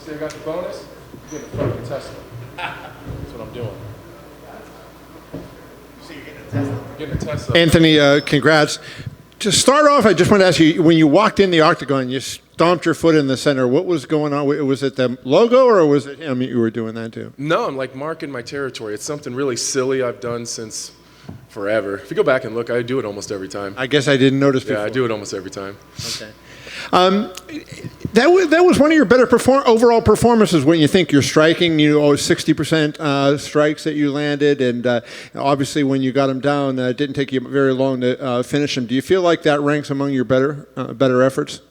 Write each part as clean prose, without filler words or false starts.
See, I got the bonus. I'm getting a fucking Tesla. That's what I'm doing. So you're getting a Tesla? Getting a Tesla. Anthony, congrats. To start off, I just want to ask you, when you walked in the octagon, you stomped your foot in the center. What was going on? Was it the logo or was it him you were doing that to? No, I'm like marking my territory. It's something really silly I've done since forever. If you go back and look, I do it almost every time. I guess I didn't notice before. Yeah, I do it almost every time. Okay. That was one of your better overall performances when you think you're striking. 60% strikes that you landed, and obviously when you got them down, it didn't take you very long to finish them. Do you feel like that ranks among your better efforts?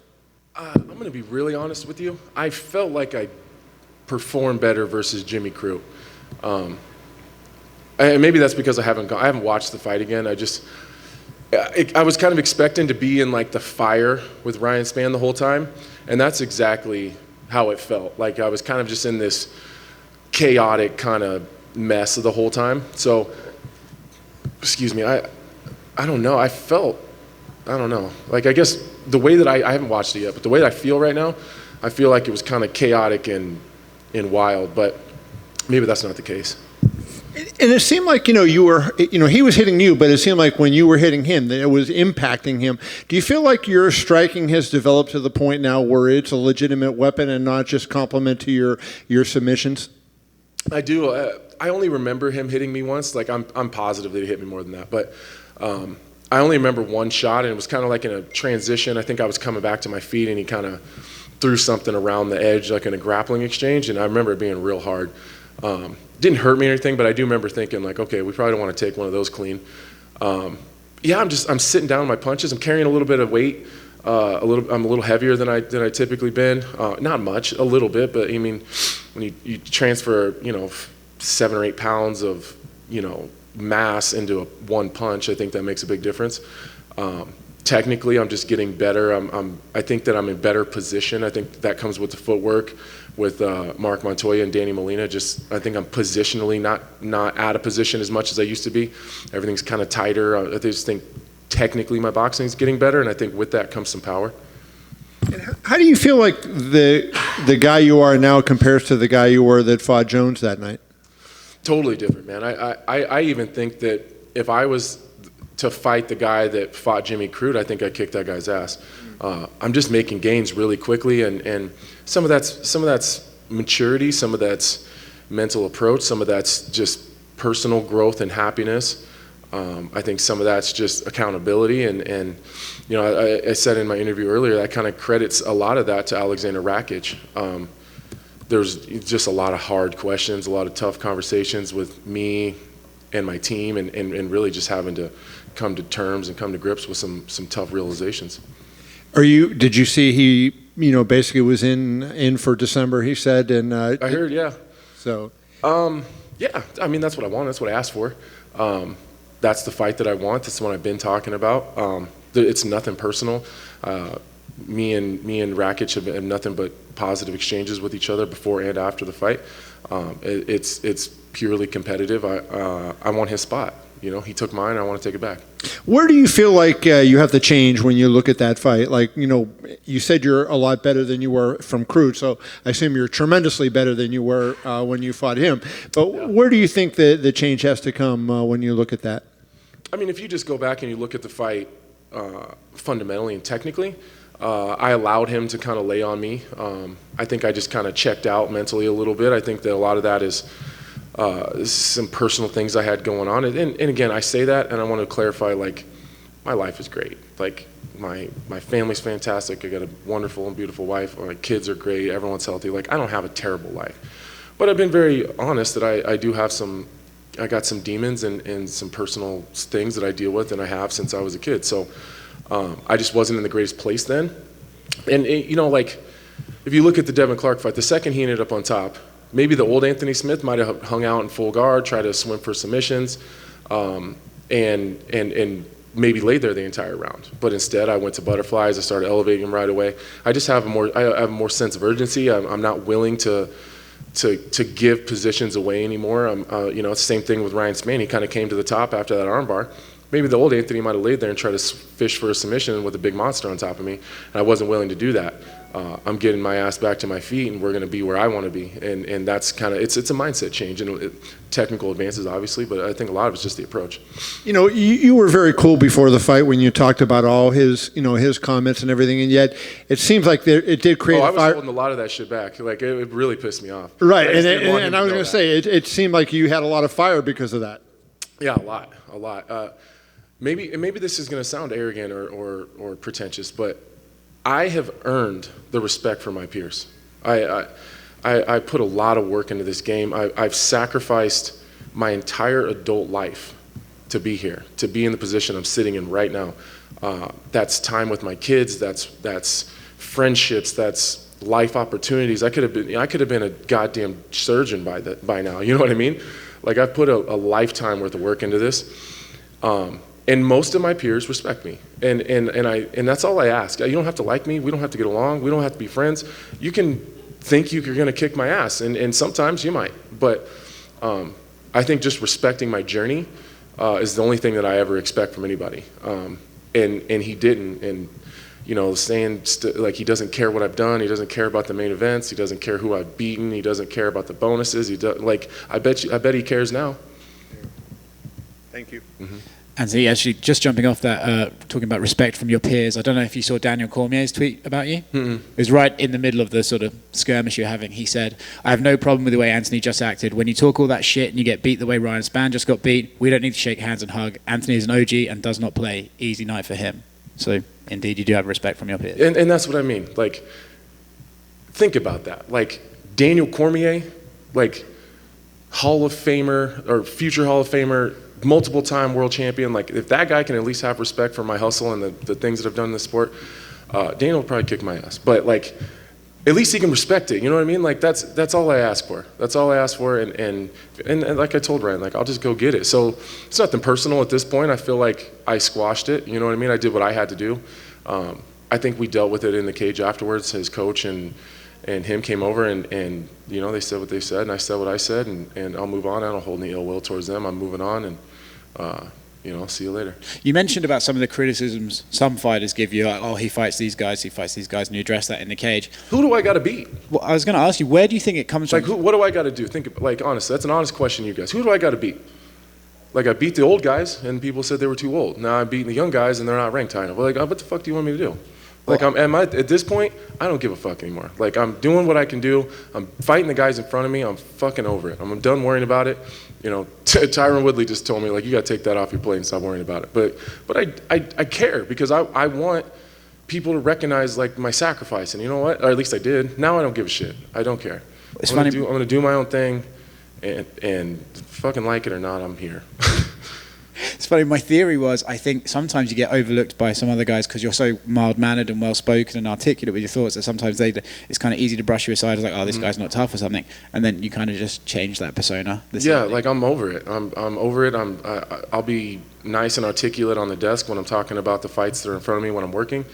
I'm going to be really honest with you. I felt like I performed better versus Jimmy Crute. And maybe that's because I haven't watched the fight again. I was kind of expecting to be in like the fire with Ryan Spann the whole time, and that's exactly how it felt. Like I was kind of just in this chaotic kind of mess the whole time. So, excuse me, I don't know. I don't know. Like I guess the way that I haven't watched it yet, but the way that I feel right now, I feel like it was kind of chaotic and wild, but maybe that's not the case. And it seemed like, he was hitting you, but it seemed like when you were hitting him, that it was impacting him. Do you feel like your striking has developed to the point now where it's a legitimate weapon and not just complement to your submissions? I do. I only remember him hitting me once. Like I'm positive that he hit me more than that, but I only remember one shot, and it was kind of like in a transition. I think I was coming back to my feet, and he kind of threw something around the edge, like in a grappling exchange, and I remember it being real hard. Didn't hurt me or anything, but I do remember thinking like, okay, we probably don't want to take one of those clean. Yeah, I'm sitting down on my punches. I'm carrying a little bit of weight. I'm a little heavier than I typically been. Not much, a little bit, but I mean, when you transfer 7 or 8 pounds of mass into one punch, I think that makes a big difference. Technically, I'm just getting better. I think that I'm in better position. I think that comes with the footwork, with Mark Montoya and Danny Molina. I think I'm positionally not out of position as much as I used to be. Everything's kind of tighter. I just think technically my boxing is getting better, and I think with that comes some power. And how do you feel like the guy you are now compares to the guy you were that fought Jones that night? Totally different, man. I even think that if I was to fight the guy that fought Jimmy Crute, I think I'd kick that guy's ass. I'm just making gains really quickly, and some of that's maturity, some of that's mental approach, some of that's just personal growth and happiness. I think some of that's just accountability, and I said in my interview earlier, that kind of credits a lot of that to Alexander Rakic. There's just a lot of hard questions, a lot of tough conversations with me and my team, and really just having to come to terms and come to grips with some tough realizations. Did you see he basically was in for December, he said, and I heard, yeah. So yeah, I mean that's what I want, that's what I asked for. That's the fight that I want. That's the one I've been talking about. It's nothing personal. Me and Rakic have nothing but positive exchanges with each other before and after the fight. It's purely competitive. I want his spot. He took mine. I want to take it back. Where do you feel like you have to change when you look at that fight? Like, you said you're a lot better than you were from Crute, so I assume you're tremendously better than you were when you fought him. But yeah. Where do you think the change has to come when you look at that? I mean, if you just go back and you look at the fight fundamentally and technically, I allowed him to kind of lay on me. I think I just kind of checked out mentally a little bit. I think that a lot of that is some personal things I had going on. And again, I say that, and I want to clarify, like, my life is great. Like, my family's fantastic. I got a wonderful and beautiful wife. My kids are great. Everyone's healthy. Like, I don't have a terrible life. But I've been very honest that I do have I got some demons and some personal things that I deal with, and I have since I was a kid. So I just wasn't in the greatest place then. And, like, if you look at the Devin Clark fight, the second he ended up on top, maybe the old Anthony Smith might have hung out in full guard, tried to swim for submissions, and maybe laid there the entire round. But instead, I went to butterflies. I started elevating him right away. I just have I have more sense of urgency. I'm not willing to give positions away anymore. It's the same thing with Ryan Spann. He kind of came to the top after that armbar. Maybe the old Anthony might have laid there and tried to fish for a submission with a big monster on top of me, and I wasn't willing to do that. I'm getting my ass back to my feet, and we're going to be where I want to be. And that's kind of, it's a mindset change, and technical advances, obviously, but I think a lot of it's just the approach. You know, you were very cool before the fight when you talked about all his, you know, his comments and everything, and yet it seems like it did create I was holding a lot of that shit back. Like, it really pissed me off. Right, and I was going to say, it seemed like you had a lot of fire because of that. Yeah, a lot. Maybe this is going to sound arrogant or pretentious, but I have earned the respect from my peers. I put a lot of work into this game. I've sacrificed my entire adult life to be here, to be in the position I'm sitting in right now. That's time with my kids. That's friendships. That's life opportunities. I could have been a goddamn surgeon by now. You know what I mean? Like, I've put a lifetime worth of work into this. And most of my peers respect me, and that's all I ask. You don't have to like me. We don't have to get along. We don't have to be friends. You can think you're going to kick my ass, and sometimes you might. But I think just respecting my journey is the only thing that I ever expect from anybody. And he didn't. And you know, saying like he doesn't care what I've done. He doesn't care about the main events. He doesn't care who I've beaten. He doesn't care about the bonuses. Like, I bet he cares now. Thank you. Mm-hmm. And so, actually, just jumping off that, talking about respect from your peers, I don't know if you saw Daniel Cormier's tweet about you. Mm-hmm. It was right in the middle of the sort of skirmish you're having. He said, I have no problem with the way Anthony just acted. When you talk all that shit and you get beat the way Ryan Spann just got beat, we don't need to shake hands and hug. Anthony is an OG and does not play. Easy night for him. So, indeed, you do have respect from your peers. And that's what I mean. Like, think about that. Like, Daniel Cormier, like, Hall of Famer or future Hall of Famer, multiple-time world champion. Like, if that guy can at least have respect for my hustle and the things that I've done in the sport, Daniel will probably kick my ass. But, like, at least he can respect it. You know what I mean? Like, that's all I ask for. That's all I ask for. And like I told Ryan, like, I'll just go get it. So it's nothing personal at this point. I feel like I squashed it. You know what I mean? I did what I had to do. I think we dealt with it in the cage afterwards. His coach and him came over and you know, they said what they said, and I said what I said, and I'll move on. I don't hold any ill will towards them. I'm moving on, and you know, I'll see you later. You mentioned about some of the criticisms some fighters give you, like, oh, he fights these guys, and you address that in the cage. Who do I got to beat? Well, I was going to ask you, where do you think it comes from? Like, what do I got to do? Like, honestly, that's an honest question, you guys. Who do I got to beat? Like, I beat the old guys, and people said they were too old. Now I'm beating the young guys, and they're not ranked high enough. Like, what the fuck do you want me to do? Like, at this point, I don't give a fuck anymore. Like, I'm doing what I can do. I'm fighting the guys in front of me. I'm fucking over it. I'm done worrying about it. You know, Tyron Woodley just told me, like, you got to take that off your plate and stop worrying about it. But I care because I want people to recognize, like, my sacrifice. And you know what? Or at least I did. Now I don't give a shit. I don't care. I'm going to do my own thing, and fucking like it or not, I'm here. It's funny, my theory was, I think sometimes you get overlooked by some other guys because you're so mild-mannered and well-spoken and articulate with your thoughts that sometimes it's kind of easy to brush you aside as like, oh, this guy's not tough or something. And then you kind of just change that persona. Yeah, like, I'm over it. I'm over it. I'll be nice and articulate on the desk when I'm talking about the fights that are in front of me when I'm working.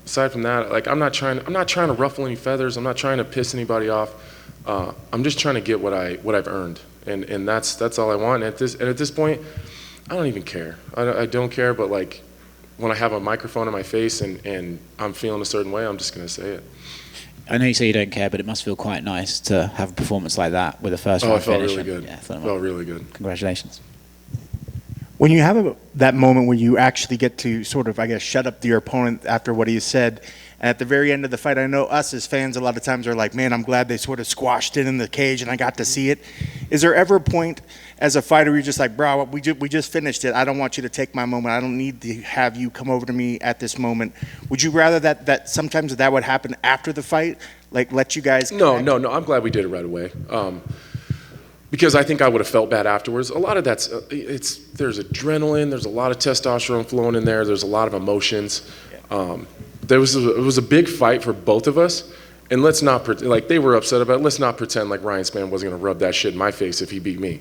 Aside from that, like, I'm not trying to ruffle any feathers. I'm not trying to piss anybody off. I'm just trying to get what I've earned. And that's all I want. And at this point, I don't even care. I don't care, but, like, when I have a microphone in my face and I'm feeling a certain way, I'm just going to say it. I know you say you don't care, but it must feel quite nice to have a performance like that with a first round finish. Oh, it felt really good. Yeah, felt really good. Congratulations. When you have that moment where you actually get to sort of, I guess, shut up your opponent after what he said, and at the very end of the fight, I know us as fans a lot of times are like, man, I'm glad they sort of squashed it in the cage and I got to see it. Is there ever a point as a fighter where you're just like, bro, we just finished it. I don't want you to take my moment. I don't need to have you come over to me at this moment. Would you rather that sometimes that would happen after the fight? Like, let you guys connect? No. I'm glad we did it right away. Because I think I would have felt bad afterwards. A lot of that's, there's adrenaline, there's a lot of testosterone flowing in there, there's a lot of emotions. It was a big fight for both of us, and let's not pretend, like, they were upset about it, let's not pretend like Ryan Spann wasn't gonna rub that shit in my face if he beat me.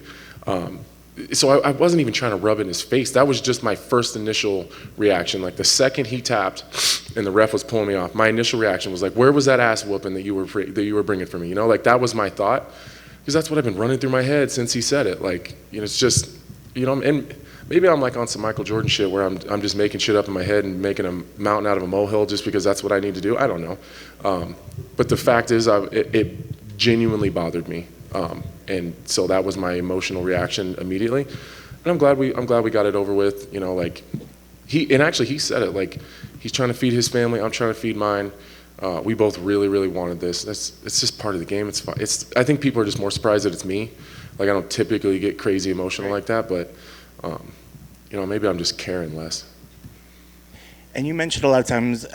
So I wasn't even trying to rub it in his face. That was just my first initial reaction. Like, the second he tapped and the ref was pulling me off, my initial reaction was like, where was that ass whooping that you were bringing for me? You know, like, that was my thought. Because that's what I've been running through my head since he said it. Like, you know, it's just, you know, and maybe I'm like on some Michael Jordan shit where I'm just making shit up in my head and making a mountain out of a molehill just because that's what I need to do. I don't know. But the fact is, it genuinely bothered me. And so that was my emotional reaction immediately. And I'm glad we got it over with. You know, like he said it, like he's trying to feed his family, I'm trying to feed mine. We both really, really wanted this. It's just part of the game. It's fine. I think people are just more surprised that it's me. Like I don't typically get crazy emotional like that, but you know, maybe I'm just caring less. And you mentioned a lot of times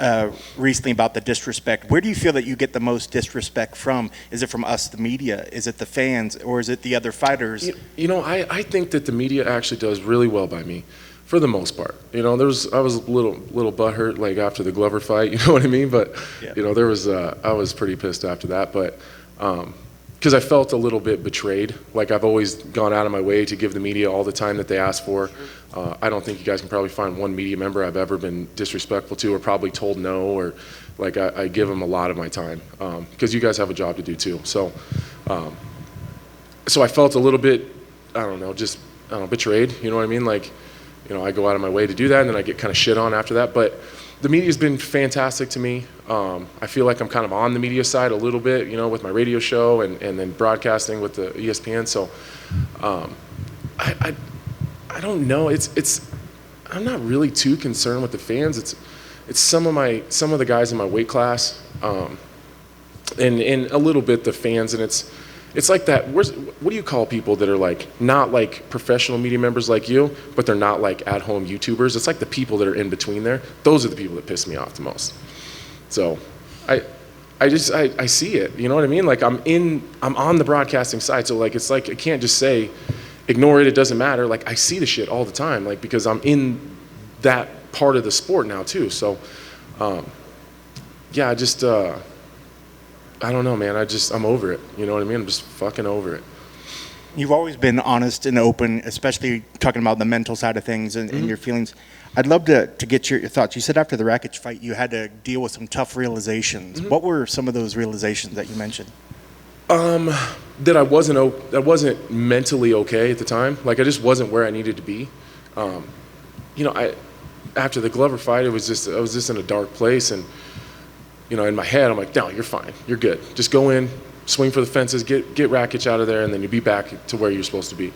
recently about the disrespect. Where do you feel that you get the most disrespect from? Is it from us, the media? Is it the fans? Or is it the other fighters? You know, I think that the media actually does really well by me, for the most part. You know, I was a little butthurt like after the Glover fight, you know what I mean? But, yeah. you know, I was pretty pissed after that. But, because I felt a little bit betrayed. Like I've always gone out of my way to give the media all the time that they ask for. I don't think you guys can probably find one media member I've ever been disrespectful to or probably told no, or like I give them a lot of my time because you guys have a job to do too. So I felt a little bit, betrayed, you know what I mean? Like, you know, I go out of my way to do that and then I get kind of shit on after that. But the media's been fantastic to me. I feel like I'm kind of on the media side a little bit, you know, with my radio show and then broadcasting with the ESPN. So I don't know. I'm not really too concerned with the fans. It's some of the guys in my weight class, and a little bit the fans, and it's like that. What do you call people that are like not like professional media members like you, but they're not like at-home YouTubers? It's like the people that are in between there. Those are the people that piss me off the most. So I see it. You know what I mean? Like I'm on the broadcasting side, so like it's like I can't just say ignore it. It doesn't matter. Like I see the shit all the time, like because I'm in that part of the sport now too. So yeah, I don't know, man. I'm over it. You know what I mean? I'm just fucking over it. You've always been honest and open, especially talking about the mental side of things and your feelings. I'd love to get your thoughts. You said after the Rakic fight, you had to deal with some tough realizations. What were some of those realizations that you mentioned? That I wasn't mentally okay at the time. Like I just wasn't where I needed to be. You know, after the Glover fight, I was just in a dark place, and you know, in my head, I'm like, no, you're fine. You're good. Just go in, swing for the fences, get Rakic out of there, and then you'll be back to where you're supposed to be.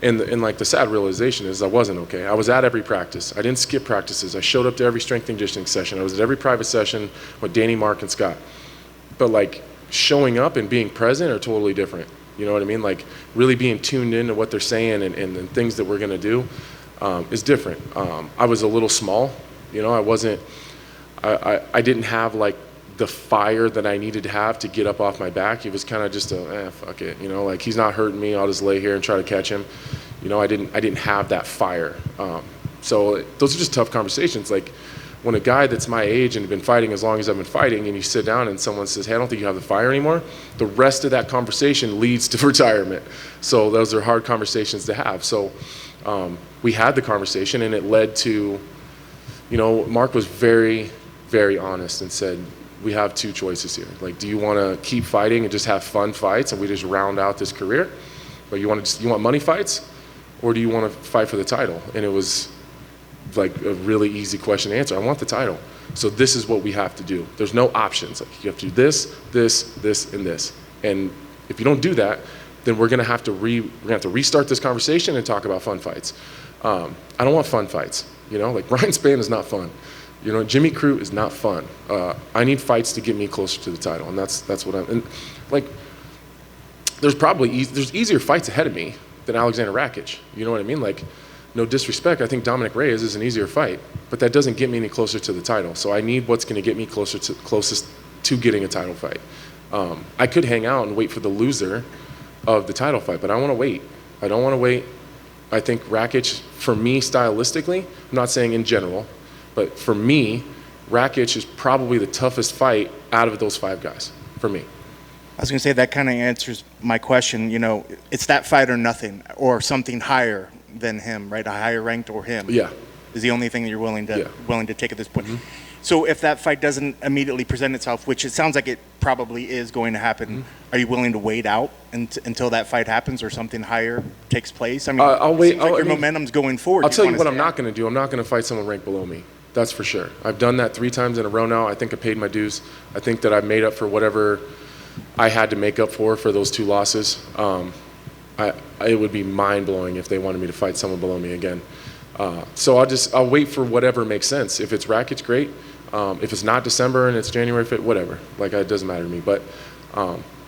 And like the sad realization is I wasn't okay. I was at every practice. I didn't skip practices. I showed up to every strength and conditioning session. I was at every private session with Danny, Mark, and Scott. But like showing up and being present are totally different. You know what I mean? Like really being tuned into what they're saying and things that we're gonna do is different. I was a little small. You know, I didn't have like the fire that I needed to have to get up off my back. It was kind of just fuck it, you know, like he's not hurting me, I'll just lay here and try to catch him. You know, I didn't have that fire. So those are just tough conversations. Like when a guy that's my age and been fighting as long as I've been fighting, and you sit down and someone says, hey, I don't think you have the fire anymore, the rest of that conversation leads to retirement. So those are hard conversations to have. So we had the conversation, and it led to, you know, Mark was very, very honest and said, we have two choices here. Like, do you want to keep fighting and just have fun fights and we just round out this career? But you want money fights, or do you want to fight for the title? And it was like a really easy question to answer. I want the title. So this is what we have to do. There's no options. Like you have to do this, and this. And if you don't do that, then we're gonna have to restart this conversation and talk about fun fights. I don't want fun fights. You know, like Ryan Spann is not fun. You know, Jimmy Crute is not fun. I need fights to get me closer to the title, and that's what I'm. And like, there's easier fights ahead of me than Alexander Rakic. You know what I mean? Like, no disrespect, I think Dominic Reyes is an easier fight, but that doesn't get me any closer to the title. So I need what's going to get me closest to getting a title fight. I could hang out and wait for the loser of the title fight, but I want to wait. I don't want to wait. I think Rakic, for me, stylistically, I'm not saying in general, but for me, Rakic is probably the toughest fight out of those five guys, for me. I was going to say that kind of answers my question. You know, it's that fight or nothing, or something higher than him, right? A higher ranked or him. Yeah. Is the only thing that you're willing to take at this point. So if that fight doesn't immediately present itself, which it sounds like it probably is going to happen, are you willing to wait out until that fight happens or something higher takes place? I mean, I'll wait. your momentum's going forward. I'll tell you what I'm not going to do. I'm not going to fight someone ranked below me. That's for sure. I've done that 3 times in a row now. I think I paid my dues. I think that I've made up for whatever I had to make up for those 2 losses. It would be mind-blowing if they wanted me to fight someone below me again. So I'll wait for whatever makes sense. If it's Rakic, great. If it's not December and it's January 5th, whatever. Like, it doesn't matter to me. But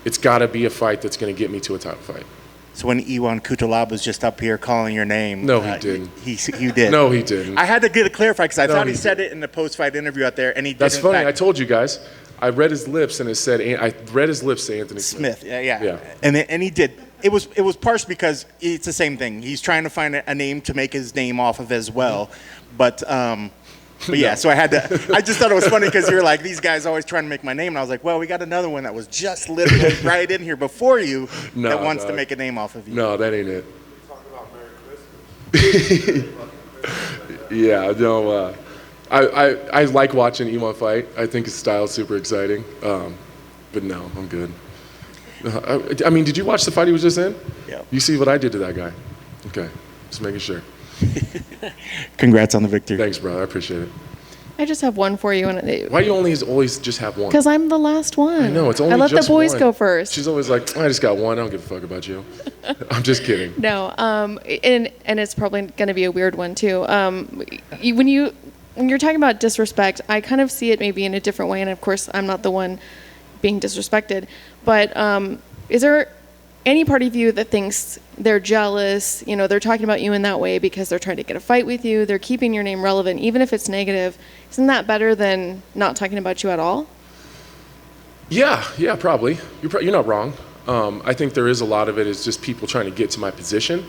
it's got to be a fight that's going to get me to a title fight. So when Iwan Kutalab was just up here calling your name, no, he didn't. He did. No, he didn't. I had to get it clarified because I thought he said it in the post-fight interview out there, and he did. That's funny. I told you guys. I read his lips, and it said. I read his lips say Anthony Smith. Yeah. And he did. It was partially because it's the same thing. He's trying to find a name to make his name off of as well, but yeah. So I just thought it was funny because you're like, these guys always trying to make my name, and I was like, well, we got another one that was just literally right in here before you that wants to make a name off of you. No, that ain't it. Talk about Merry Christmas. Yeah, no. I like watching Iman fight. I think his style is super exciting. But no, I'm good. I mean, did you watch the fight he was just in? Yeah. You see what I did to that guy? Okay, just making sure. Congrats on the victory. Thanks, brother. I appreciate it. I just have one for you. Why do you always just have one? Because I'm the last one. I know, it's only I let just the boys one. go first. She's always like, I just got one. I don't give a fuck about you. I'm just kidding. No, and it's probably going to be a weird one too. When you're talking about disrespect, I kind of see it maybe in a different way, and of course, I'm not the one being disrespected. But is there any part of you that thinks they're jealous? You know, they're talking about you in that way because they're trying to get a fight with you. They're keeping your name relevant, even if it's negative. Isn't that better than not talking about you at all? Yeah, probably. You're not wrong. I think there is a lot of it is just people trying to get to my position.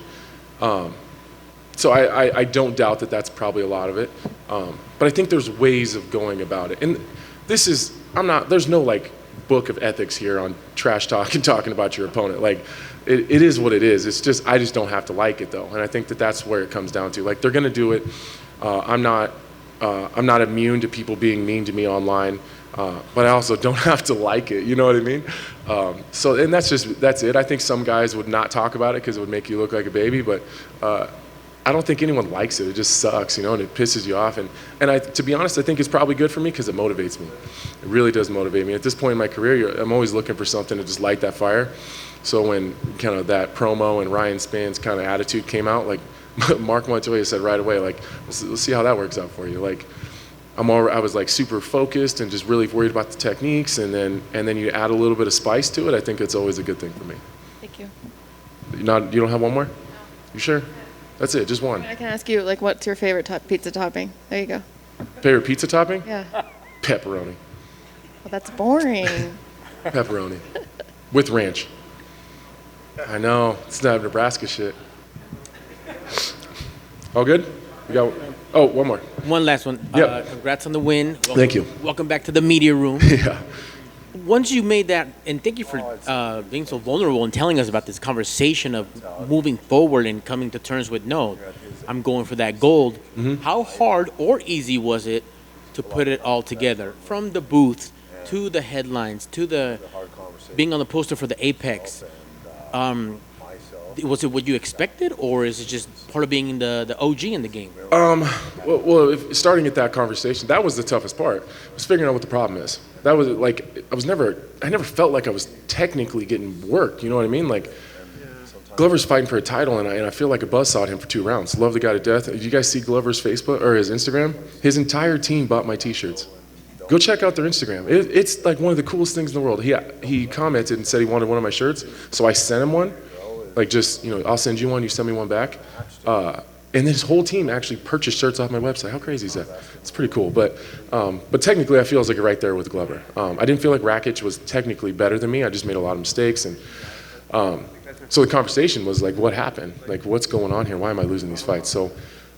So I don't doubt that that's probably a lot of it. But I think there's ways of going about it. And there's no like book of ethics here on trash talk and talking about your opponent. Like, it is what it is. It's just, I just don't have to like it though. And I think that that's where it comes down to. Like, they're gonna do it. I'm not immune to people being mean to me online. But I also don't have to like it, you know what I mean? And that's it. I think some guys would not talk about it because it would make you look like a baby, but I don't think anyone likes it. It just sucks, you know, and it pisses you off. And to be honest, I think it's probably good for me because it motivates me. It really does motivate me. At this point in my career, I'm always looking for something to just light that fire. So when kind of that promo and Ryan Span's kind of attitude came out, like Mark Montoya said right away, like, let's see how that works out for you. Like, I was like super focused and just really worried about the techniques, and then you add a little bit of spice to it. I think it's always a good thing for me. Thank you. You don't have one more? No. You sure? That's it, just one. I can ask you, like, what's your favorite pizza topping? There you go. Favorite pizza topping? Yeah. Pepperoni. Well, that's boring. Pepperoni. With ranch. I know, it's not Nebraska shit. All good? We got, one more. One last one. Yep. Congrats on the win. Welcome, Thank you. Welcome back to the media room. Yeah. Once you made that, and thank you for being so vulnerable and telling us about this conversation of moving forward and coming to terms with, no, I'm going for that gold. Mm-hmm. How hard or easy was it to put it all together, from the booth to the headlines to the being on the poster for the Apex? Was it what you expected, or is it just part of being the OG in the game? Starting at that conversation, that was the toughest part. Was figuring out what the problem is. That was like, I never felt like I was technically getting worked. You know what I mean? Like, Glover's fighting for a title, and I feel like a buzzsaw at him for 2 rounds. Love the guy to death. Did you guys see Glover's Facebook or his Instagram? His entire team bought my T-shirts. Go check out their Instagram. It's like one of the coolest things in the world. He commented and said he wanted one of my shirts, so I sent him one. Like, just, you know, I'll send you one, you send me one back. And then his whole team actually purchased shirts off my website. How crazy is that? It's pretty cool. But technically, I feel like right there with Glover. I didn't feel like Rakic was technically better than me. I just made a lot of mistakes. And so the conversation was like, what happened? Like, what's going on here? Why am I losing these fights? So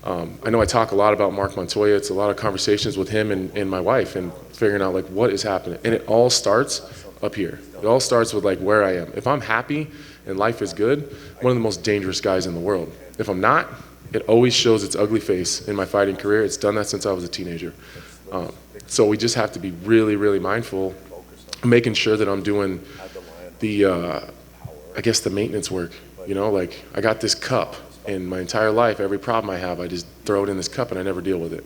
I know I talk a lot about Mark Montoya. It's a lot of conversations with him and my wife and figuring out, like, what is happening. And it all starts up here. It all starts with, like, where I am. If I'm happy and life is good, one of the most dangerous guys in the world. If I'm not, it always shows its ugly face in my fighting career. It's done that since I was a teenager. So we just have to be really, really mindful, making sure that I'm doing the, I guess the maintenance work. You know, like I got this cup, and my entire life, every problem I have, I just throw it in this cup and I never deal with it.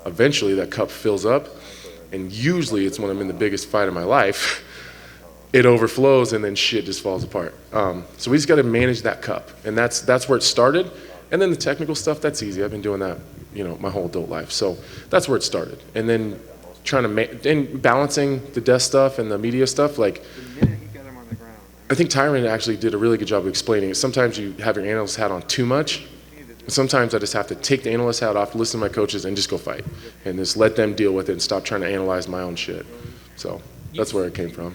Eventually that cup fills up, and usually it's when I'm in the biggest fight of my life, it overflows and then shit just falls apart. So we just got to manage that cup, and that's where it started. And then the technical stuff, that's easy. I've been doing that, you know, my whole adult life. So that's where it started. And then trying to and balancing the desk stuff and the media stuff, like I think Tyron actually did a really good job of explaining it. Sometimes you have your analyst hat on too much. Sometimes I just have to take the analyst hat off, listen to my coaches, and just go fight. And just let them deal with it and stop trying to analyze my own shit. So that's where it came from.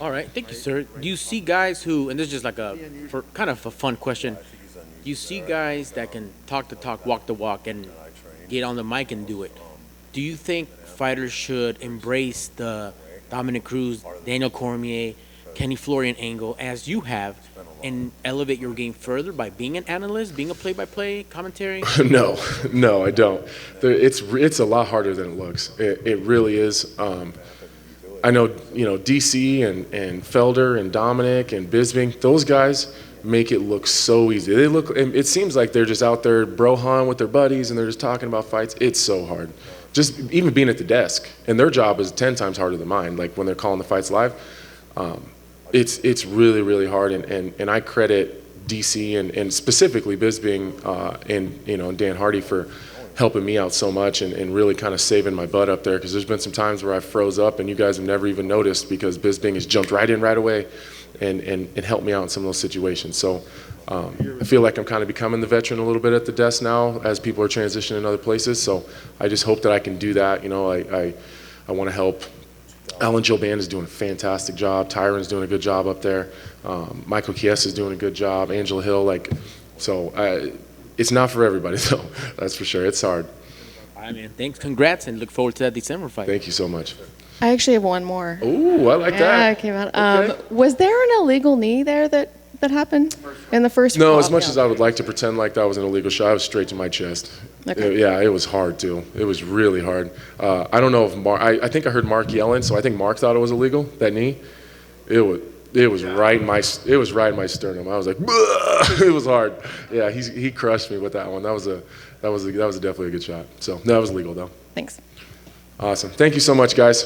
All right, thank you, sir. Do you see guys who, and this is just like kind of a fun question, do you see guys that can talk the talk, walk the walk, and get on the mic and do it? Do you think fighters should embrace the Dominic Cruz, Daniel Cormier, Kenny Florian angle as you have, and elevate your game further by being an analyst, being a play-by-play commentary? No, I don't. It's a lot harder than it looks. It really is. I know, you know, DC and Felder and Dominic and Bisping, those guys make it look so easy. It seems like they're just out there brohan with their buddies and they're just talking about fights. It's so hard. Just even being at the desk, and their job is 10 times harder than mine. Like when they're calling the fights live, it's really, really hard. And I credit DC and specifically Bisping and, you know, Dan Hardy for helping me out so much and really kind of saving my butt up there, because there's been some times where I froze up and you guys have never even noticed because Bisping has jumped right in right away and helped me out in some of those situations. So I feel like I'm kind of becoming the veteran a little bit at the desk now as people are transitioning other places. So I just hope that I can do that. You know, I want to help. Alan Joban is doing a fantastic job. Tyron's doing a good job up there. Michael Chiesa is doing a good job. Angela Hill, it's not for everybody though. That's for sure. It's hard. All right, man. Thanks. Congrats, and look forward to that December fight. Thank you so much. I actually have one more. Ooh, I like that. Yeah, it came out. Okay. Was there an illegal knee there that happened in the first? No, as much as I would like to pretend like that was an illegal shot, I was straight to my chest. Okay. Yeah, it was hard too. It was really hard. I don't know if I think I heard Mark yelling, so I think Mark thought it was illegal. That knee, it was right in my sternum. I was like, "Bleh!" It was hard. Yeah, he crushed me with that one. That was definitely a good shot. So no, that was legal though. Thanks. Awesome. Thank you so much, guys.